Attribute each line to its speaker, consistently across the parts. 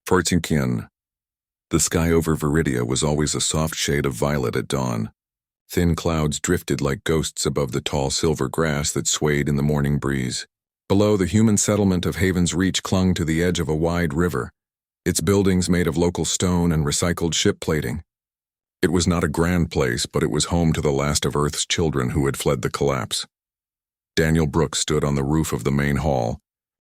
Speaker 1: Fortinkian. The sky over Viridia was always a soft shade of violet at dawn. Thin clouds drifted like ghosts above the tall silver grass that swayed in the morning breeze. Below, the human settlement of Haven's Reach clung to the edge of a wide river, its buildings made of local stone and recycled ship plating. It was not a grand place, but it was home to the last of Earth's children who had fled the collapse. Daniel Brooks stood on the roof of the main hall,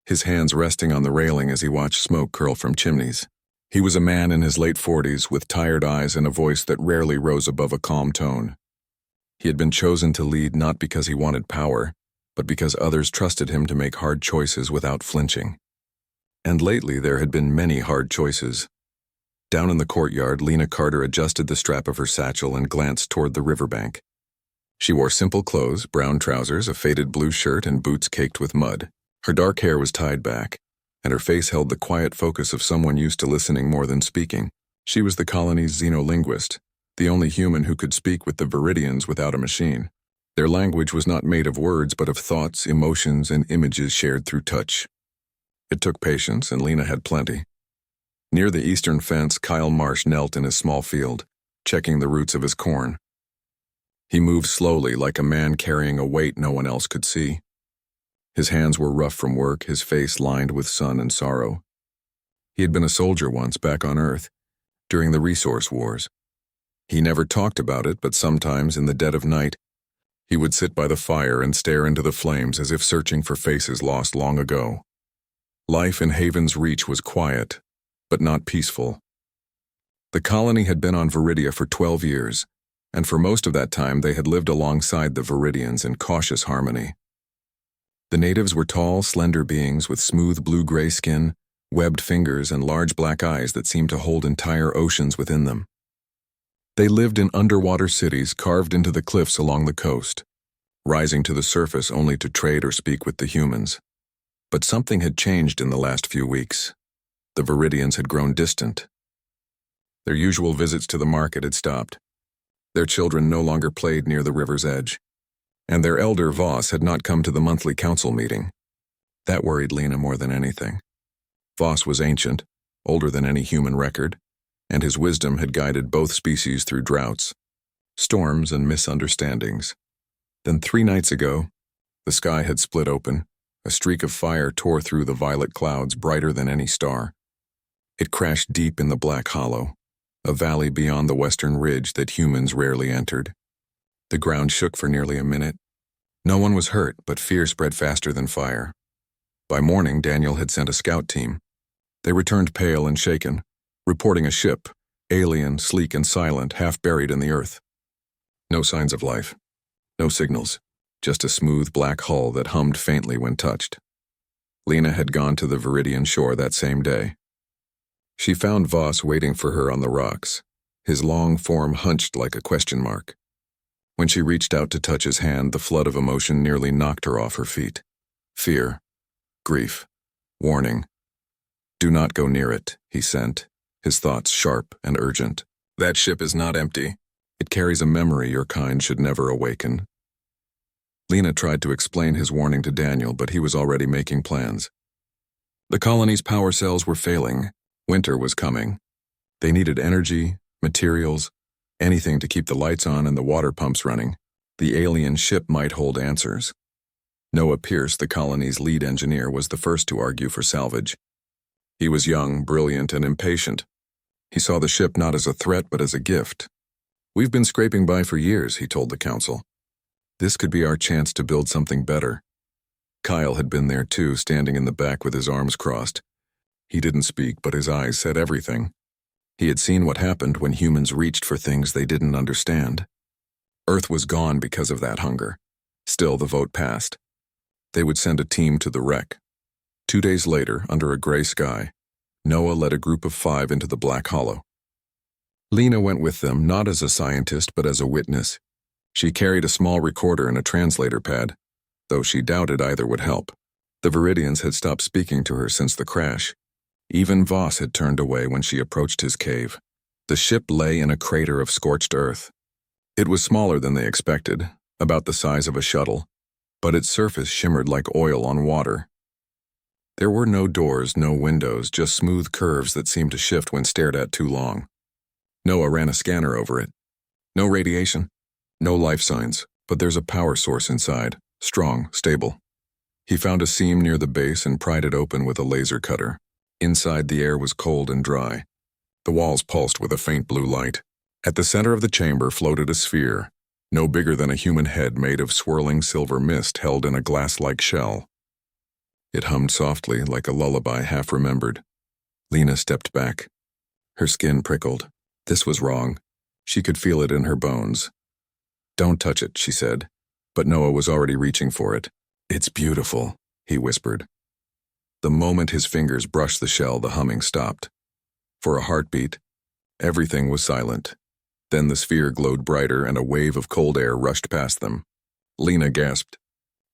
Speaker 1: his hands resting on the railing as he watched smoke curl from chimneys. He was a man in his late 40s with tired eyes and a voice that rarely rose above a calm tone. He had been chosen to lead not because he wanted power, but because others trusted him to make hard choices without flinching. And lately there had been many hard choices. Down in the courtyard, Lena Carter adjusted the strap of her satchel and glanced toward the riverbank. She wore simple clothes, brown trousers, a faded blue shirt, and boots caked with mud. Her dark hair was tied back, and her face held the quiet focus of someone used to listening more than speaking. She was the colony's xenolinguist, the only human who could speak with the Viridians without a machine. Their language was not made of words but of thoughts, emotions, and images shared through touch. It took patience, and Lena had plenty. Near the eastern fence, Kyle Marsh knelt in his small field, checking the roots of his corn. He moved slowly, like a man carrying a weight no one else could see. His hands were rough from work, his face lined with sun and sorrow. He had been a soldier once back on Earth, during the resource wars. He never talked about it, but sometimes in the dead of night, he would sit by the fire and stare into the flames as if searching for faces lost long ago. Life in Haven's Reach was quiet, but not peaceful. The colony had been on Viridia for 12 years, and for most of that time they had lived alongside the Viridians in cautious harmony. The natives were tall, slender beings with smooth blue-gray skin, webbed fingers, and large black eyes that seemed to hold entire oceans within them. They lived in underwater cities carved into the cliffs along the coast, rising to the surface only to trade or speak with the humans. But something had changed in the last few weeks. The Viridians had grown distant. Their usual visits to the market had stopped. Their children no longer played near the river's edge, and their elder Voss had not come to the monthly council meeting. That worried Lena more than anything. Voss was ancient, older than any human record, and his wisdom had guided both species through droughts, storms, and misunderstandings. Then 3 nights ago, the sky had split open. A streak of fire tore through the violet clouds brighter than any star. It crashed deep in the Black Hollow, a valley beyond the western ridge that humans rarely entered. The ground shook for nearly a minute. No one was hurt, but fear spread faster than fire. By morning, Daniel had sent a scout team. They returned pale and shaken, reporting a ship, alien, sleek and silent, half buried in the earth. No signs of life. No signals. Just a smooth black hull that hummed faintly when touched. Lena had gone to the Viridian shore that same day. She found Voss waiting for her on the rocks, his long form hunched like a question mark. When she reached out to touch his hand, the flood of emotion nearly knocked her off her feet. Fear, grief, warning. Do not go near it, he sent, his thoughts sharp and urgent. That ship is not empty. It carries a memory your kind should never awaken. Lena tried to explain his warning to Daniel, but he was already making plans. The colony's power cells were failing. Winter was coming. They needed energy, materials, anything to keep the lights on and the water pumps running. The alien ship might hold answers. Noah Pierce, the colony's lead engineer, was the first to argue for salvage. He was young, brilliant, and impatient. He saw the ship not as a threat but as a gift. We've been scraping by for years, he told the council. This could be our chance to build something better. Kyle had been there too, standing in the back with his arms crossed. He didn't speak, but his eyes said everything. He had seen what happened when humans reached for things they didn't understand. Earth was gone because of that hunger. Still, the vote passed. They would send a team to the wreck. 2 days later, under a gray sky, Noah led a group of 5 into the Black Hollow. Lena went with them, not as a scientist, but as a witness. She carried a small recorder and a translator pad, though she doubted either would help. The Viridians had stopped speaking to her since the crash. Even Voss had turned away when she approached his cave. The ship lay in a crater of scorched earth. It was smaller than they expected, about the size of a shuttle, but its surface shimmered like oil on water. There were no doors, no windows, just smooth curves that seemed to shift when stared at too long. Noah ran a scanner over it. No radiation, no life signs, but there's a power source inside, strong, stable. He found a seam near the base and pried it open with a laser cutter. Inside, the air was cold and dry. The walls pulsed with a faint blue light. At the center of the chamber floated a sphere, no bigger than a human head made of swirling silver mist held in a glass-like shell. It hummed softly like a lullaby half-remembered. Lena stepped back. Her skin prickled. This was wrong. She could feel it in her bones. "Don't touch it," she said, but Noah was already reaching for it. "It's beautiful," he whispered. The moment his fingers brushed the shell, the humming stopped. For a heartbeat, everything was silent. Then the sphere glowed brighter and a wave of cold air rushed past them. Lena gasped.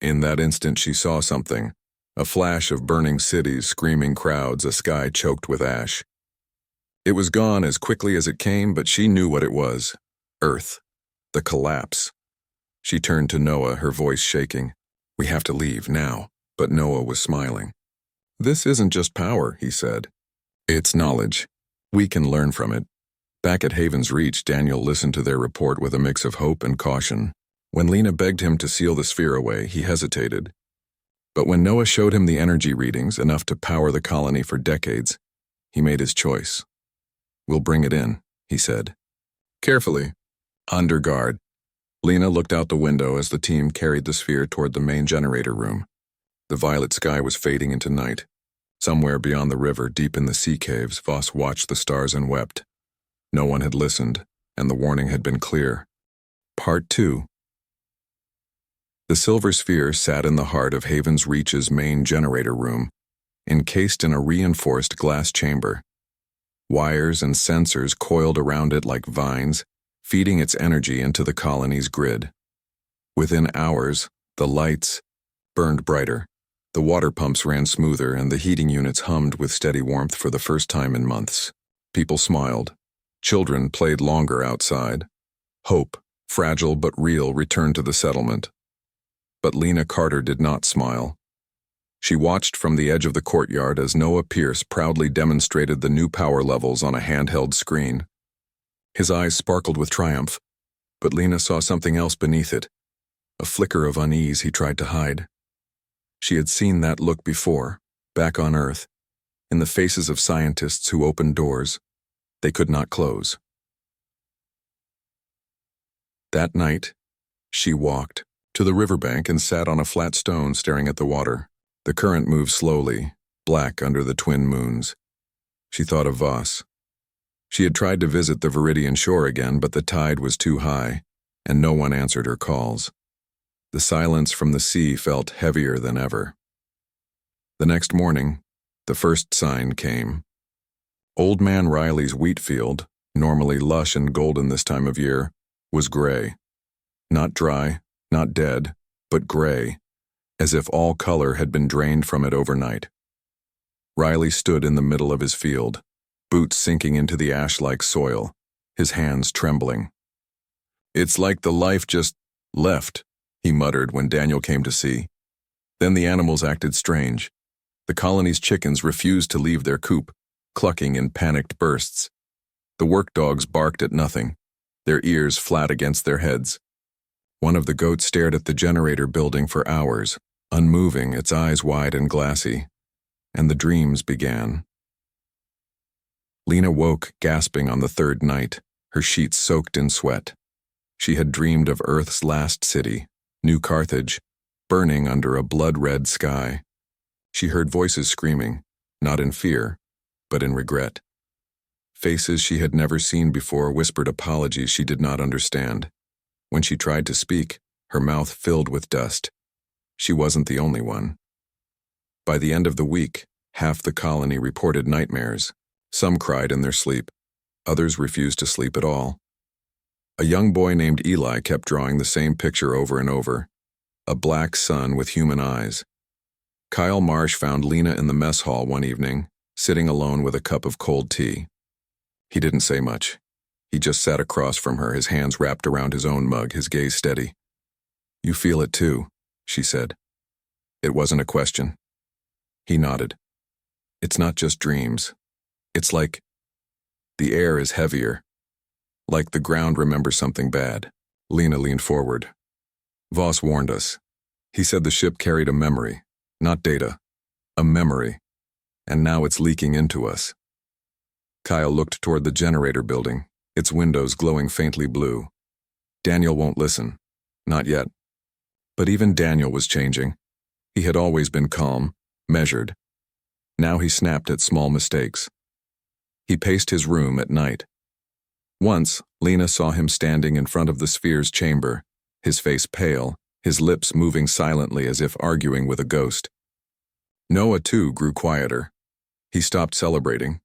Speaker 1: In that instant she saw something. A flash of burning cities, screaming crowds, a sky choked with ash. It was gone as quickly as it came, but she knew what it was. Earth. The collapse. She turned to Noah, her voice shaking. "We have to leave, now." But Noah was smiling. "This isn't just power," he said. "It's knowledge. We can learn from it." Back at Haven's Reach, Daniel listened to their report with a mix of hope and caution. When Lena begged him to seal the sphere away, he hesitated. But when Noah showed him the energy readings, enough to power the colony for decades, he made his choice. "We'll bring it in," he said. "Carefully. Under guard." Lena looked out the window as the team carried the sphere toward the main generator room. The violet sky was fading into night. Somewhere beyond the river, deep in the sea caves, Voss watched the stars and wept. No one had listened, and the warning had been clear. Part 2. The silver sphere sat in the heart of Haven's Reach's main generator room, encased in a reinforced glass chamber. Wires and sensors coiled around it like vines, feeding its energy into the colony's grid. Within hours, the lights burned brighter, the water pumps ran smoother, and the heating units hummed with steady warmth for the first time in months. People smiled. Children played longer outside. Hope, fragile but real, returned to the settlement. But Lena Carter did not smile. She watched from the edge of the courtyard as Noah Pierce proudly demonstrated the new power levels on a handheld screen. His eyes sparkled with triumph, but Lena saw something else beneath it, a flicker of unease he tried to hide. She had seen that look before, back on Earth, in the faces of scientists who opened doors they could not close. That night, she walked to the riverbank and sat on a flat stone staring at the water. The current moved slowly, black under the twin moons. She thought of Voss. She had tried to visit the Viridian shore again, but the tide was too high, and no one answered her calls. The silence from the sea felt heavier than ever. The next morning, the first sign came. Old Man Riley's wheat field, normally lush and golden this time of year, was gray. Not dry, not dead, but gray, as if all color had been drained from it overnight. Riley stood in the middle of his field, boots sinking into the ash-like soil, his hands trembling. "It's like the life just left," he muttered when Daniel came to see. Then the animals acted strange. The colony's chickens refused to leave their coop, clucking in panicked bursts. The work dogs barked at nothing, their ears flat against their heads. One of the goats stared at the generator building for hours, unmoving, its eyes wide and glassy. And the dreams began. Lena woke, gasping on the third night, her sheets soaked in sweat. She had dreamed of Earth's last city, New Carthage, burning under a blood-red sky. She heard voices screaming, not in fear, but in regret. Faces she had never seen before whispered apologies she did not understand. When she tried to speak, her mouth filled with dust. She wasn't the only one. By the end of the week, half the colony reported nightmares. Some cried in their sleep. Others refused to sleep at all. A young boy named Eli kept drawing the same picture over and over, a black sun with human eyes. Kyle Marsh found Lena in the mess hall one evening, sitting alone with a cup of cold tea. He didn't say much. He just sat across from her, his hands wrapped around his own mug, his gaze steady. "You feel it too," she said. It wasn't a question. He nodded. It's not just dreams. It's like the air is heavier. Like the ground remembers something bad. Lena leaned forward. Voss warned us. He said the ship carried a memory, not data. A memory. And now it's leaking into us. Kyle looked toward the generator building, its windows glowing faintly blue. Daniel won't listen. Not yet. But even Daniel was changing. He had always been calm, measured. Now he snapped at small mistakes. He paced his room at night. Once, Lena saw him standing in front of the sphere's chamber, his face pale, his lips moving silently as if arguing with a ghost. Noah, too, grew quieter. He stopped celebrating.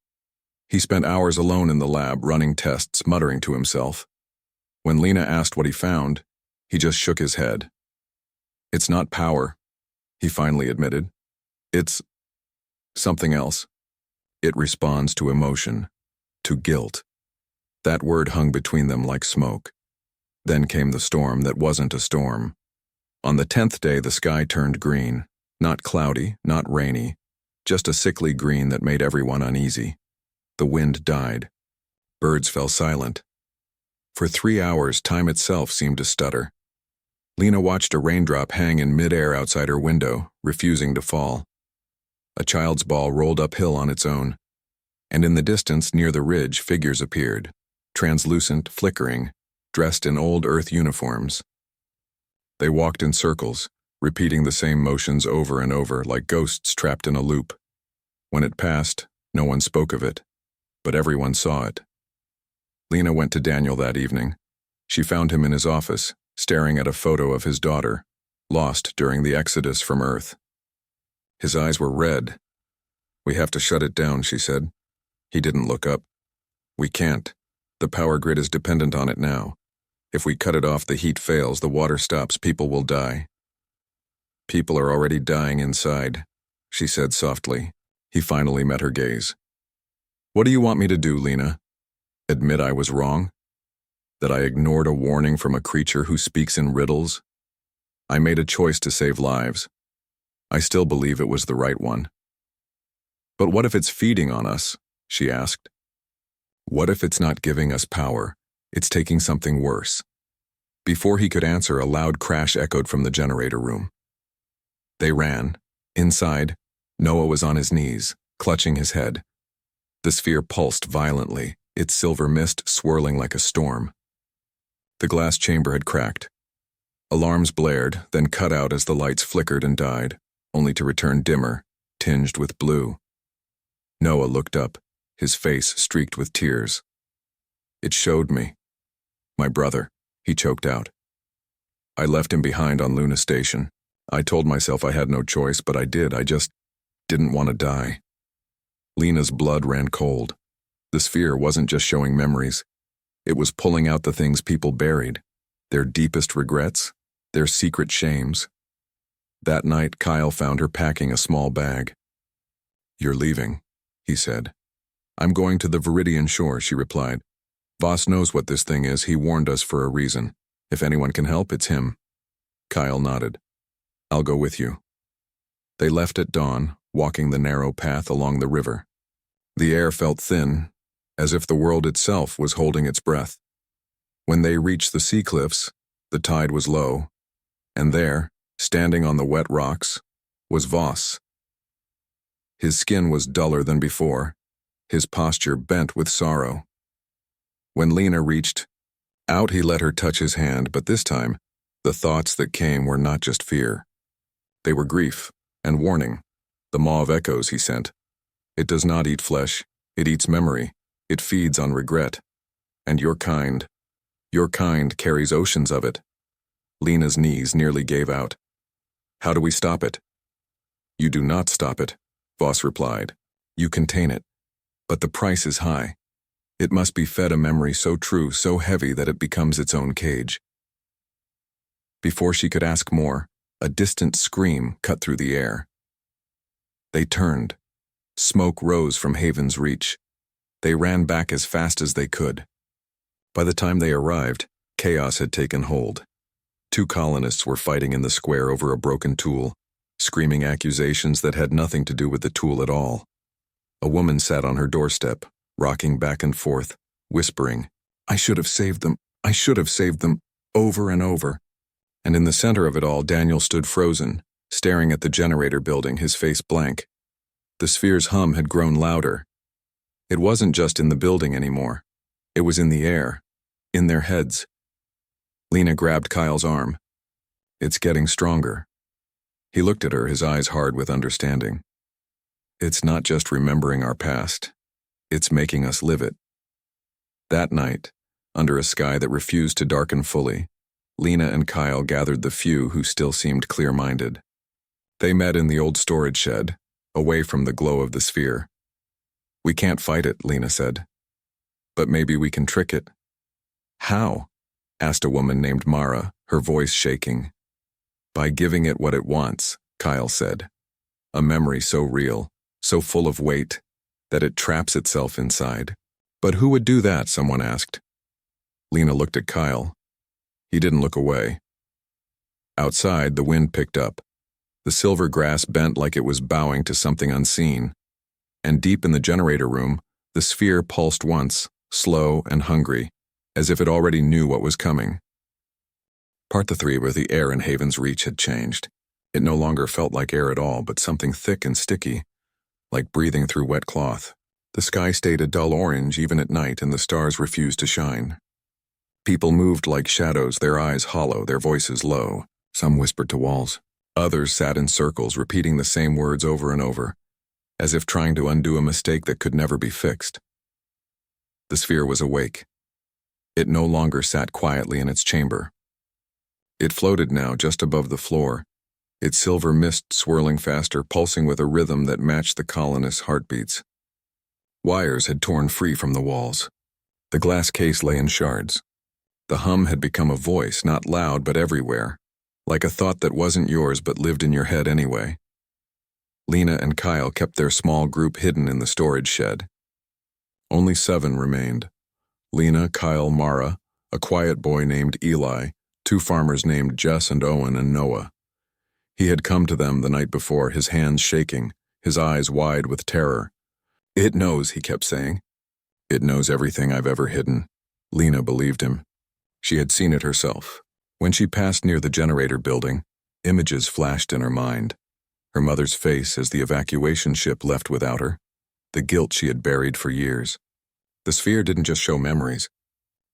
Speaker 1: He spent hours alone in the lab running tests, muttering to himself. When Lena asked what he found, he just shook his head. It's not power, he finally admitted. It's something else. It responds to emotion, to guilt. That word hung between them like smoke. Then came the storm that wasn't a storm. On the 10th day, the sky turned green. Not cloudy, not rainy, just a sickly green that made everyone uneasy. The wind died. Birds fell silent. For 3 hours, time itself seemed to stutter. Lena watched a raindrop hang in midair outside her window, refusing to fall. A child's ball rolled uphill on its own, and in the distance near the ridge figures appeared, translucent, flickering, dressed in old Earth uniforms. They walked in circles, repeating the same motions over and over like ghosts trapped in a loop. When it passed, no one spoke of it, but everyone saw it. Lena went to Daniel that evening. She found him in his office, staring at a photo of his daughter, lost during the exodus from Earth. His eyes were red. We have to shut it down, she said. He didn't look up. We can't. The power grid is dependent on it now. If we cut it off, the heat fails, the water stops, people will die. People are already dying inside, she said softly. He finally met her gaze. What do you want me to do, Lena? Admit I was wrong? That I ignored a warning from a creature who speaks in riddles? I made a choice to save lives. I still believe it was the right one. But what if it's feeding on us? She asked. What if it's not giving us power? It's taking something worse. Before he could answer, a loud crash echoed from the generator room. They ran. Inside, Noah was on his knees, clutching his head. The sphere pulsed violently, its silver mist swirling like a storm. The glass chamber had cracked. Alarms blared, then cut out as the lights flickered and died, only to return dimmer, tinged with blue. Noah looked up, his face streaked with tears. It showed me. My brother, he choked out. I left him behind on Luna Station. I told myself I had no choice, but I did. I just didn't want to die. Lena's blood ran cold. The sphere wasn't just showing memories. It was pulling out the things people buried, their deepest regrets, their secret shames. That night, Kyle found her packing a small bag. You're leaving, he said. I'm going to the Viridian shore, she replied. Voss knows what this thing is. He warned us for a reason. If anyone can help, it's him. Kyle nodded. I'll go with you. They left at dawn, walking the narrow path along the river. The air felt thin, as if the world itself was holding its breath. When they reached the sea cliffs, the tide was low, and there, standing on the wet rocks, was Voss. His skin was duller than before, his posture bent with sorrow. When Lena reached out, he let her touch his hand, but this time, the thoughts that came were not just fear. They were grief and warning, the maw of echoes he sent. It does not eat flesh, it eats memory, it feeds on regret. And your kind carries oceans of it. Lena's knees nearly gave out. How do we stop it? You do not stop it, Voss replied. You contain it. But the price is high. It must be fed a memory so true, so heavy that it becomes its own cage. Before she could ask more, a distant scream cut through the air. They turned. Smoke rose from Haven's reach. They ran back as fast as they could. By the time they arrived, chaos had taken hold. 2 colonists were fighting in the square over a broken tool. screaming accusations that had nothing to do with the tool at all. A woman sat on her doorstep, rocking back and forth, whispering, "I should have saved them. I should have saved them," over and over. And in the center of it all, Daniel stood frozen, staring at the generator building, his face blank. The sphere's hum had grown louder. It wasn't just in the building anymore. It was in the air, in their heads. Lena grabbed Kyle's arm. "It's getting stronger." He looked at her, his eyes hard with understanding. "It's not just remembering our past. It's making us live it." That night, under a sky that refused to darken fully, Lena and Kyle gathered the few who still seemed clear-minded. They met in the old storage shed, away from the glow of the sphere. "We can't fight it," Lena said. "But maybe we can trick it." "How?" asked a woman named Mara, her voice shaking. "By giving it what it wants," Kyle said. "A memory so real, so full of weight, that it traps itself inside." "But who would do that?" someone asked. Lena looked at Kyle. He didn't look away. Outside, the wind picked up. The silver grass bent like it was bowing to something unseen. And deep in the generator room, the sphere pulsed once, slow and hungry, as if it already knew what was coming. Part 3, where the air in Haven's reach had changed. It no longer felt like air at all, but something thick and sticky, like breathing through wet cloth. The sky stayed a dull orange even at night, and the stars refused to shine. People moved like shadows, their eyes hollow, their voices low. Some whispered to walls. Others sat in circles, repeating the same words over and over, as if trying to undo a mistake that could never be fixed. The sphere was awake. It no longer sat quietly in its chamber. It floated now just above the floor, its silver mist swirling faster, pulsing with a rhythm that matched the colonists' heartbeats. Wires had torn free from the walls. The glass case lay in shards. The hum had become a voice, not loud but everywhere, like a thought that wasn't yours but lived in your head anyway. Lena and Kyle kept their small group hidden in the storage shed. Only 7 remained. Lena, Kyle, Mara, a quiet boy named Eli, 2 farmers named Jess and Owen, and Noah. He had come to them the night before, his hands shaking, his eyes wide with terror. "It knows," he kept saying. "It knows everything I've ever hidden." Lena believed him. She had seen it herself. When she passed near the generator building, images flashed in her mind. Her mother's face as the evacuation ship left without her. The guilt she had buried for years. The sphere didn't just show memories.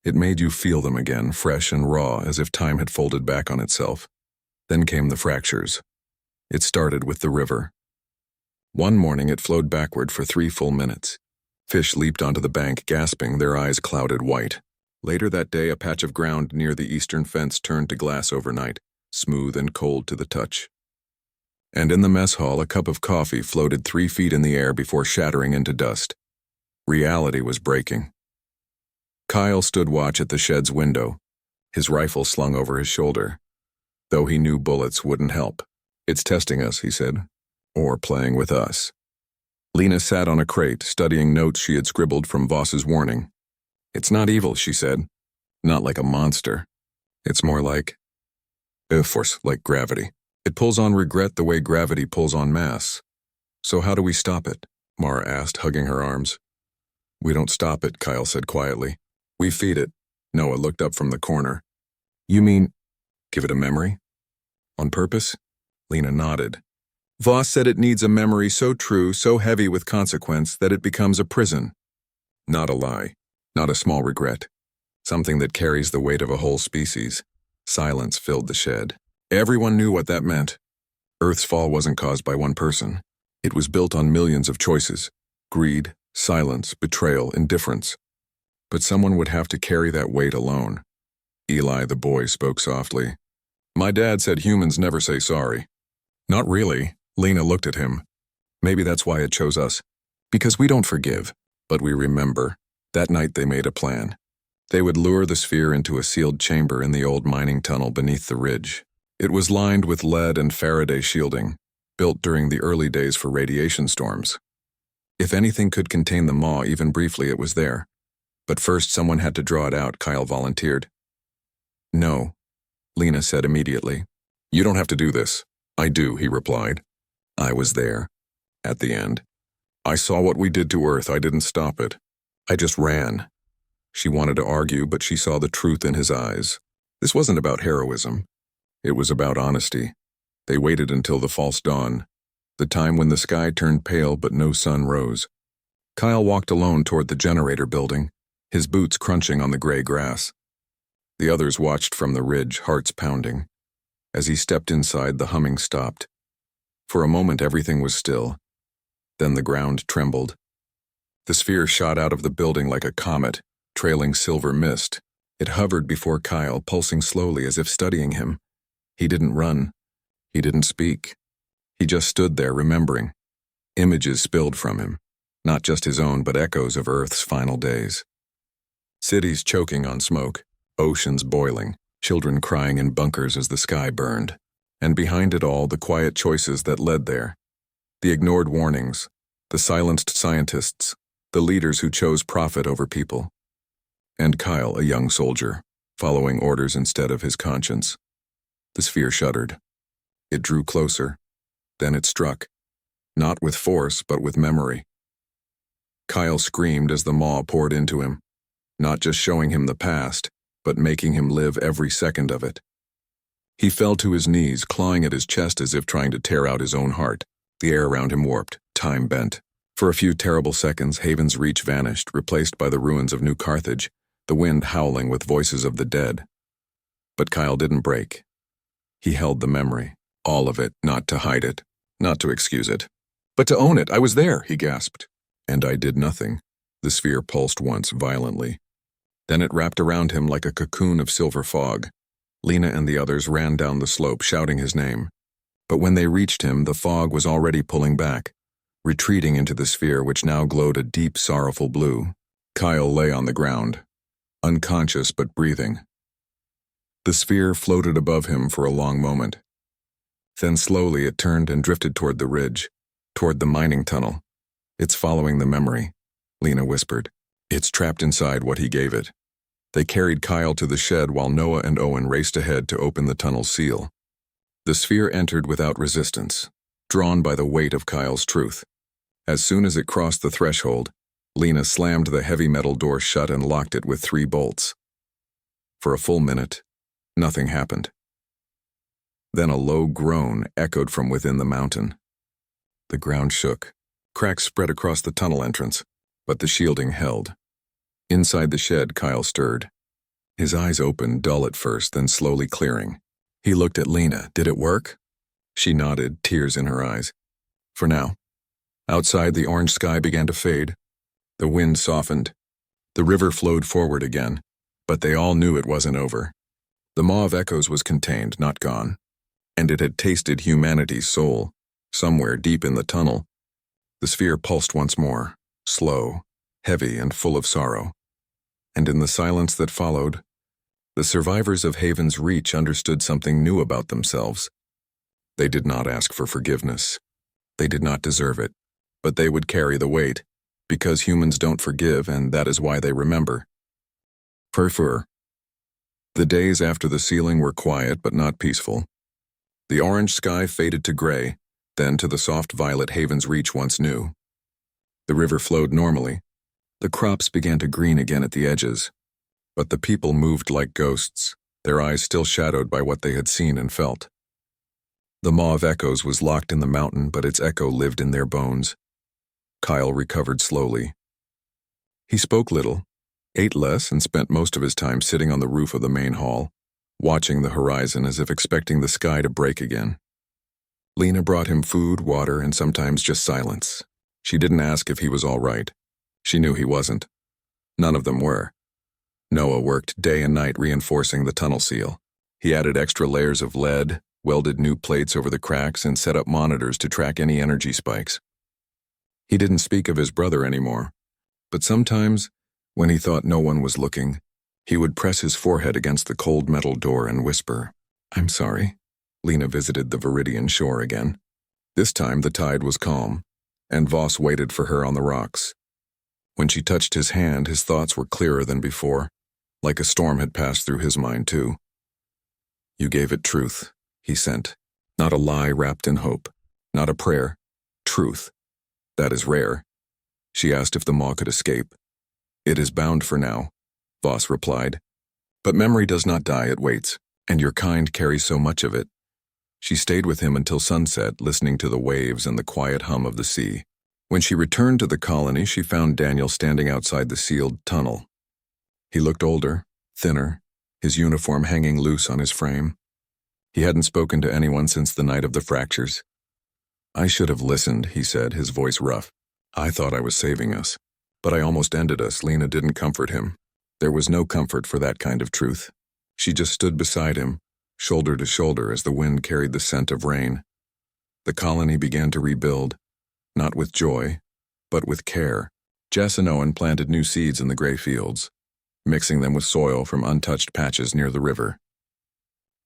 Speaker 1: It made you feel them again, fresh and raw, as if time had folded back on itself. Then came the fractures. It started with the river. One morning it flowed backward for 3 full minutes. Fish leaped onto the bank, gasping, their eyes clouded white. Later that day, a patch of ground near the eastern fence turned to glass overnight, smooth and cold to the touch. And in the mess hall, a cup of coffee floated 3 feet in the air before shattering into dust. Reality was breaking. Kyle stood watch at the shed's window, his rifle slung over his shoulder. Though he knew bullets wouldn't help. "It's testing us," he said. "Or playing with us." Lena sat on a crate, studying notes she had scribbled from Voss's warning. "It's not evil," she said. "Not like a monster. It's more like a force, like gravity. It pulls on regret the way gravity pulls on mass." "So how do we stop it?" Mara asked, hugging her arms. "We don't stop it," Kyle said quietly. "We feed it." Noah looked up from the corner. "You mean, give it a memory? On purpose?" Lena nodded. "Voss said it needs a memory so true, so heavy with consequence, that it becomes a prison. Not a lie. Not a small regret. Something that carries the weight of a whole species." Silence filled the shed. Everyone knew what that meant. Earth's fall wasn't caused by one person. It was built on millions of choices. Greed, silence, betrayal, indifference. But someone would have to carry that weight alone. Eli, the boy, spoke softly. "My dad said humans never say sorry." "Not really." Lena looked at him. "Maybe that's why it chose us. Because we don't forgive, but we remember. That night they made a plan. They would lure the sphere into a sealed chamber in the old mining tunnel beneath the ridge. It was lined with lead and Faraday shielding, built during the early days for radiation storms. If anything could contain the maw even briefly, it was there. But first someone had to draw it out, Kyle volunteered. "No," Lena said immediately. "You don't have to do this. I do, he replied. I was there. At the end. I saw what we did to Earth. I didn't stop it. I just ran. She wanted to argue, but she saw the truth in his eyes. This wasn't about heroism. It was about honesty. They waited until the false dawn, the time when the sky turned pale but no sun rose. Kyle walked alone toward the generator building, his boots crunching on the gray grass. The others watched from the ridge, hearts pounding. As he stepped inside, the humming stopped. For a moment, everything was still. Then the ground trembled. The sphere shot out of the building like a comet, trailing silver mist. It hovered before Kyle, pulsing slowly as if studying him. He didn't run. He didn't speak. He just stood there, remembering. Images spilled from him, not just his own, but echoes of Earth's final days. Cities choking on smoke, oceans boiling, children crying in bunkers as the sky burned. And behind it all, the quiet choices that led there. The ignored warnings, the silenced scientists, the leaders who chose profit over people. And Kyle, a young soldier, following orders instead of his conscience. The sphere shuddered. It drew closer. Then it struck. Not with force, but with memory. Kyle screamed as the maw poured into him, not just showing him the past, but making him live every second of it. He fell to his knees, clawing at his chest as if trying to tear out his own heart. The air around him warped, time bent. For a few terrible seconds, Haven's Reach vanished, replaced by the ruins of New Carthage, the wind howling with voices of the dead. But Kyle didn't break. He held the memory, all of it, not to hide it, not to excuse it, but to own it. I was there, he gasped. And I did nothing. The sphere pulsed once, violently. Then it wrapped around him like a cocoon of silver fog. Lena and the others ran down the slope, shouting his name. But when they reached him, the fog was already pulling back, retreating into the sphere which now glowed a deep, sorrowful blue. Kyle lay on the ground, unconscious but breathing. The sphere floated above him for a long moment. Then slowly it turned and drifted toward the ridge, toward the mining tunnel. It's following the memory, Lena whispered. It's trapped inside what he gave it. They carried Kyle to the shed while Noah and Owen raced ahead to open the tunnel's seal. The sphere entered without resistance, drawn by the weight of Kyle's truth. As soon as it crossed the threshold, Lena slammed the heavy metal door shut and locked it with 3 bolts. For a full minute, nothing happened. Then a low groan echoed from within the mountain. The ground shook. Cracks spread across the tunnel entrance, but the shielding held. Inside the shed, Kyle stirred. His eyes opened, dull at first, then slowly clearing. He looked at Lena. Did it work? She nodded, tears in her eyes. For now. Outside, the orange sky began to fade. The wind softened. The river flowed forward again, but they all knew it wasn't over. The maw of echoes was contained, not gone. And it had tasted humanity's soul, somewhere deep in the tunnel. The sphere pulsed once more, slow, heavy, and full of sorrow. And in the silence that followed, the survivors of Haven's Reach understood something new about themselves. They did not ask for forgiveness. They did not deserve it, but they would carry the weight, because humans don't forgive, and that is why they remember. Fur. The days after the sealing were quiet but not peaceful. The orange sky faded to gray, then to the soft violet Haven's Reach once knew. The river flowed normally. The crops began to green again at the edges. But the people moved like ghosts, their eyes still shadowed by what they had seen and felt. The maw of echoes was locked in the mountain, but its echo lived in their bones. Kyle recovered slowly. He spoke little, ate less, and spent most of his time sitting on the roof of the main hall, watching the horizon as if expecting the sky to break again. Lena brought him food, water, and sometimes just silence. She didn't ask if he was all right. She knew he wasn't. None of them were. Noah worked day and night reinforcing the tunnel seal. He added extra layers of lead, welded new plates over the cracks, and set up monitors to track any energy spikes. He didn't speak of his brother anymore, but sometimes, when he thought no one was looking, he would press his forehead against the cold metal door and whisper, "I'm sorry." Lena visited the Viridian shore again. This time the tide was calm, and Voss waited for her on the rocks. When she touched his hand, his thoughts were clearer than before, like a storm had passed through his mind too. "You gave it truth," he sent. Not a lie wrapped in hope. Not a prayer. Truth. That is rare. She asked if the maw could escape. It is bound for now, Voss replied. But memory does not die, it waits, and your kind carries so much of it. She stayed with him until sunset, listening to the waves and the quiet hum of the sea. When she returned to the colony, she found Daniel standing outside the sealed tunnel. He looked older, thinner, his uniform hanging loose on his frame. He hadn't spoken to anyone since the night of the fractures. I should have listened, he said, his voice rough. I thought I was saving us. But I almost ended us. Lena didn't comfort him. There was no comfort for that kind of truth. She just stood beside him, shoulder to shoulder as the wind carried the scent of rain. The colony began to rebuild, not with joy, but with care. Jess and Owen planted new seeds in the gray fields, mixing them with soil from untouched patches near the river.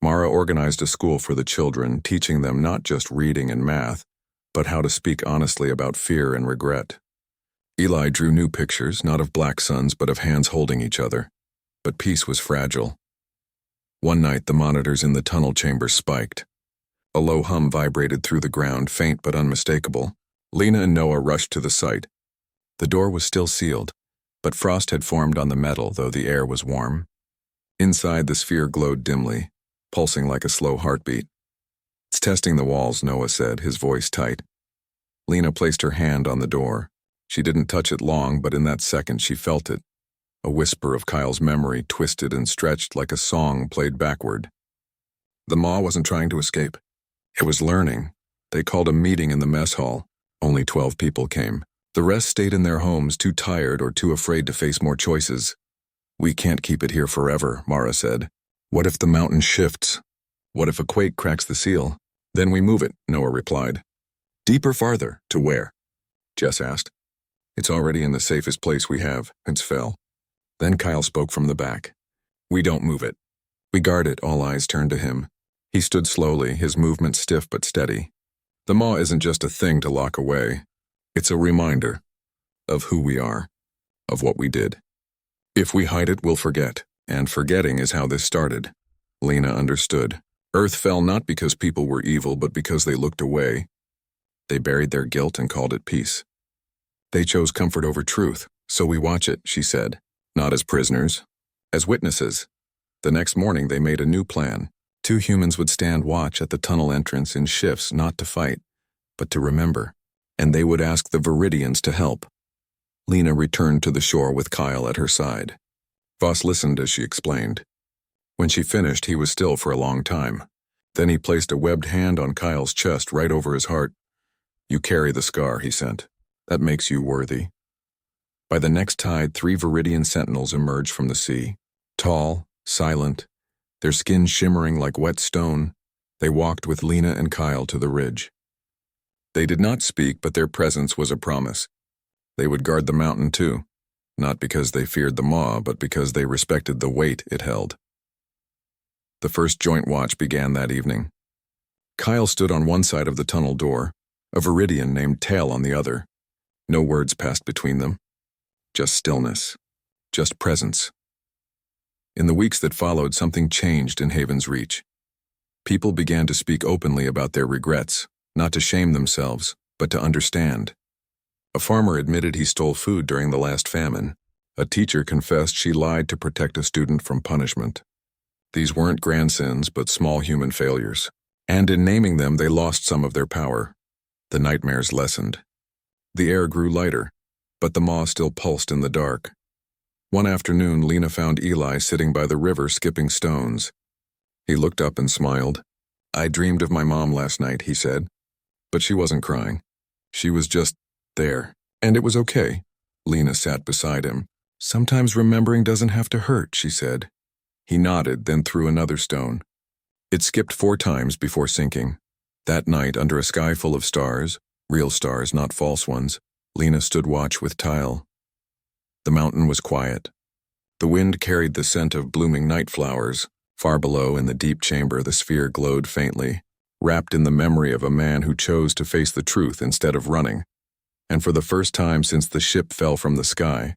Speaker 1: Mara organized a school for the children, teaching them not just reading and math, but how to speak honestly about fear and regret. Eli drew new pictures, not of black suns, but of hands holding each other. But peace was fragile. One night, the monitors in the tunnel chamber spiked. A low hum vibrated through the ground, faint but unmistakable. Lena and Noah rushed to the site. The door was still sealed, but frost had formed on the metal, though the air was warm. Inside, the sphere glowed dimly, pulsing like a slow heartbeat. It's testing the walls, Noah said, his voice tight. Lena placed her hand on the door. She didn't touch it long, but in that second she felt it. A whisper of Kyle's memory twisted and stretched like a song played backward. The maw wasn't trying to escape. It was learning. They called a meeting in the mess hall. Only 12 people came. The rest stayed in their homes, too tired or too afraid to face more choices. We can't keep it here forever, Mara said. What if the mountain shifts? What if a quake cracks the seal? Then we move it, Noah replied. Deeper, farther, to where? Jess asked. It's already in the safest place we have. It's fell. Then Kyle spoke from the back. We don't move it. We guard it, all eyes turned to him. He stood slowly, his movement stiff but steady. The maw isn't just a thing to lock away. It's a reminder of who we are, of what we did. If we hide it, we'll forget, and forgetting is how this started. Lena understood. Earth fell not because people were evil, but because they looked away. They buried their guilt and called it peace. They chose comfort over truth, so we watch it, she said. Not as prisoners, as witnesses. The next morning they made a new plan. 2 humans would stand watch at the tunnel entrance in shifts, not to fight, but to remember. And they would ask the Viridians to help. Lena returned to the shore with Kyle at her side. Voss listened as she explained. When she finished, he was still for a long time. Then he placed a webbed hand on Kyle's chest right over his heart. You carry the scar, he sent. That makes you worthy. By the next tide, 3 Viridian sentinels emerged from the sea. Tall, silent, their skin shimmering like wet stone, they walked with Lena and Kyle to the ridge. They did not speak, but their presence was a promise. They would guard the mountain too, not because they feared the maw, but because they respected the weight it held. The first joint watch began that evening. Kyle stood on one side of the tunnel door, a Viridian named Tail on the other. No words passed between them. Just stillness. Just presence. In the weeks that followed, something changed in Haven's Reach. People began to speak openly about their regrets, not to shame themselves, but to understand. A farmer admitted he stole food during the last famine. A teacher confessed she lied to protect a student from punishment. These weren't grand sins, but small human failures. And in naming them, they lost some of their power. The nightmares lessened. The air grew lighter, but the maw still pulsed in the dark. One afternoon, Lena found Eli sitting by the river skipping stones. He looked up and smiled. I dreamed of my mom last night, he said. But she wasn't crying. She was just there. And it was okay. Lena sat beside him. Sometimes remembering doesn't have to hurt, she said. He nodded, then threw another stone. It skipped 4 times before sinking. That night, under a sky full of stars, real stars, not false ones, Lena stood watch with Tile. The mountain was quiet. The wind carried the scent of blooming night flowers. Far below, in the deep chamber, the sphere glowed faintly, wrapped in the memory of a man who chose to face the truth instead of running. And for the first time since the ship fell from the sky,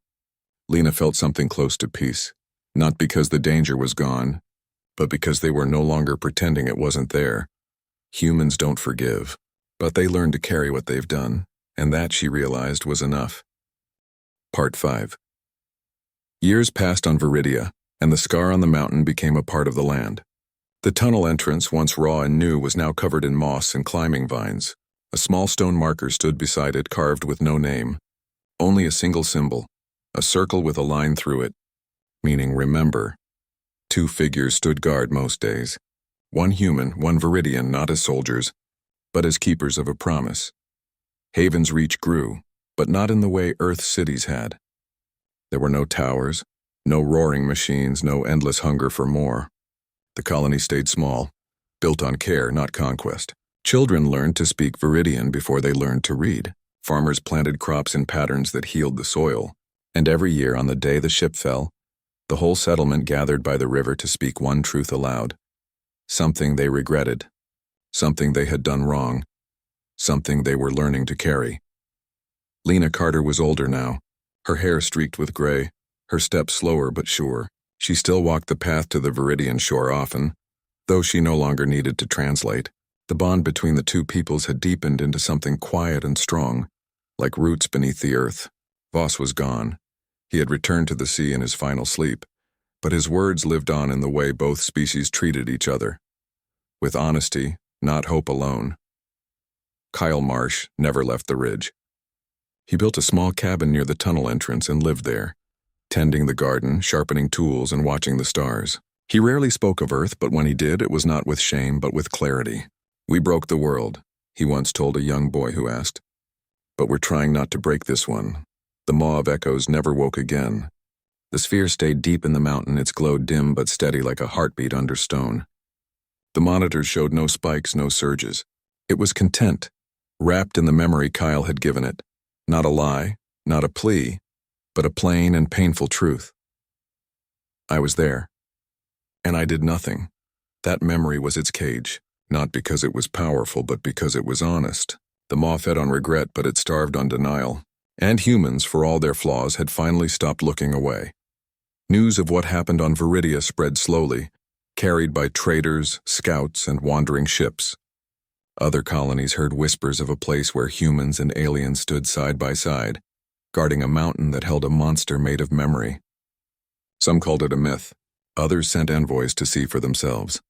Speaker 1: Lena felt something close to peace, not because the danger was gone, but because they were no longer pretending it wasn't there. Humans don't forgive, but they learn to carry what they've done, and that, she realized, was enough. Part 5. Years passed on Viridia, and the scar on the mountain became a part of the land. The tunnel entrance, once raw and new, was now covered in moss and climbing vines. A small stone marker stood beside it, carved with no name. Only a single symbol, a circle with a line through it, meaning remember. 2 figures stood guard most days. One human, one Viridian, not as soldiers, but as keepers of a promise. Haven's reach grew, but not in the way Earth's cities had. There were no towers, no roaring machines, no endless hunger for more. The colony stayed small, built on care, not conquest. Children learned to speak Viridian before they learned to read. Farmers planted crops in patterns that healed the soil. And every year, on the day the ship fell, the whole settlement gathered by the river to speak one truth aloud. Something they regretted. Something they had done wrong. Something they were learning to carry. Lena Carter was older now, her hair streaked with gray, her steps slower but sure. She still walked the path to the Viridian shore often, though she no longer needed to translate. The bond between the 2 peoples had deepened into something quiet and strong, like roots beneath the earth. Voss was gone. He had returned to the sea in his final sleep, but his words lived on in the way both species treated each other. With honesty, not hope alone. Kyle Marsh never left the ridge. He built a small cabin near the tunnel entrance and lived there, tending the garden, sharpening tools, and watching the stars. He rarely spoke of Earth, but when he did, it was not with shame, but with clarity. "We broke the world," he once told a young boy who asked. "But we're trying not to break this one." The maw of echoes never woke again. The sphere stayed deep in the mountain, its glow dim but steady like a heartbeat under stone. The monitors showed no spikes, no surges. It was content, wrapped in the memory Kyle had given it. Not a lie, not a plea, but a plain and painful truth. I was there, and I did nothing. That memory was its cage, not because it was powerful, but because it was honest. The maw fed on regret, but it starved on denial. And humans, for all their flaws, had finally stopped looking away. News of what happened on Viridia spread slowly, carried by traders, scouts, and wandering ships. Other colonies heard whispers of a place where humans and aliens stood side by side, guarding a mountain that held a monster made of memory. Some called it a myth. Others sent envoys to see for themselves.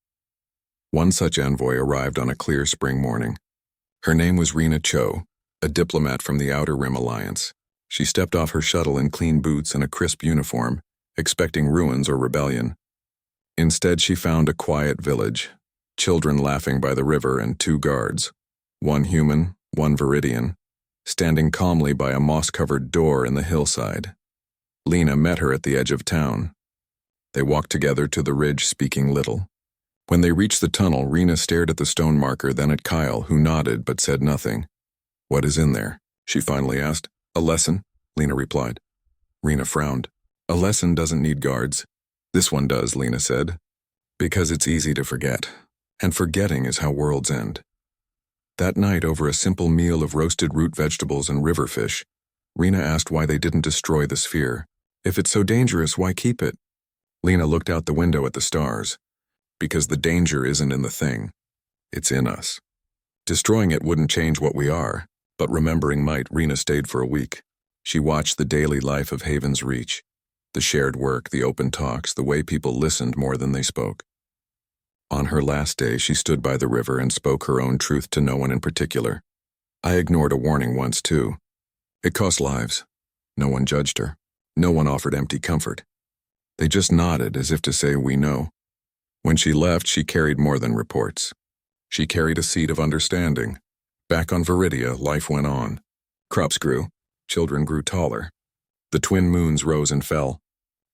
Speaker 1: One such envoy arrived on a clear spring morning. Her name was Rena Cho, a diplomat from the Outer Rim Alliance. She stepped off her shuttle in clean boots and a crisp uniform, expecting ruins or rebellion. Instead, she found a quiet village, children laughing by the river, and 2 guards, one human, one Viridian, standing calmly by a moss-covered door in the hillside. Lena met her at the edge of town. They walked together to the ridge, speaking little. When they reached the tunnel, Rena stared at the stone marker, then at Kyle, who nodded but said nothing. "What is in there?" she finally asked. "A lesson," Lena replied. Rena frowned. "A lesson doesn't need guards." "This one does," Lena said. "Because it's easy to forget. And forgetting is how worlds end." That night, over a simple meal of roasted root vegetables and river fish, Rena asked why they didn't destroy the sphere. "If it's so dangerous, why keep it?" Lena looked out the window at the stars. "Because the danger isn't in the thing. It's in us. Destroying it wouldn't change what we are, but remembering might." Rena stayed for a week. She watched the daily life of Haven's Reach, the shared work, the open talks, the way people listened more than they spoke. On her last day, she stood by the river and spoke her own truth to no one in particular. "I ignored a warning once, too. It cost lives. No one judged her. No one offered empty comfort. They just nodded as if to say, 'We know.' When she left, she carried more than reports. She carried a seed of understanding. Back on Viridia, life went on. Crops grew. Children grew taller. The twin moons rose and fell.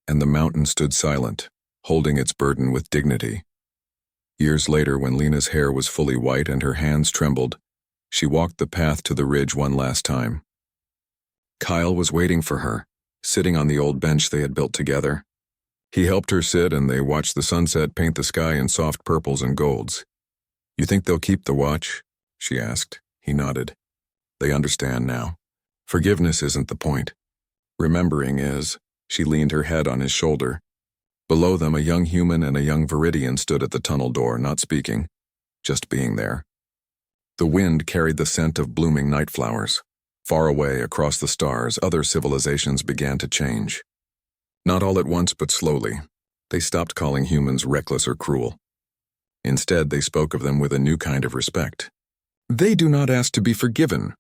Speaker 1: And the mountain stood silent, holding its burden with dignity. Years later, when Lena's hair was fully white and her hands trembled, she walked the path to the ridge one last time. Kyle was waiting for her, sitting on the old bench they had built together. He helped her sit, and they watched the sunset paint the sky in soft purples and golds. "You think they'll keep the watch?" she asked. He nodded. "They understand now. Forgiveness isn't the point. Remembering is." She leaned her head on his shoulder. Below them, a young human and a young Viridian stood at the tunnel door, not speaking, just being there. The wind carried the scent of blooming night flowers. Far away, across the stars, other civilizations began to change. Not all at once, but slowly. They stopped calling humans reckless or cruel. Instead, they spoke of them with a new kind of respect. "They do not ask to be forgiven,"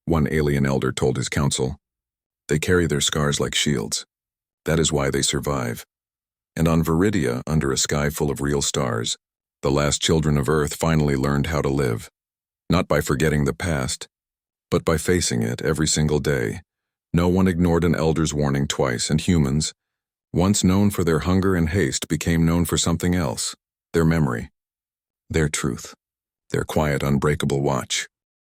Speaker 1: one alien elder told his council. "They carry their scars like shields. That is why they survive." And on Viridia, under a sky full of real stars, the last children of Earth finally learned how to live. Not by forgetting the past, but by facing it every single day. No one ignored an elder's warning twice, and humans, once known for their hunger and haste, became known for something else: their memory, their truth, their quiet, unbreakable watch.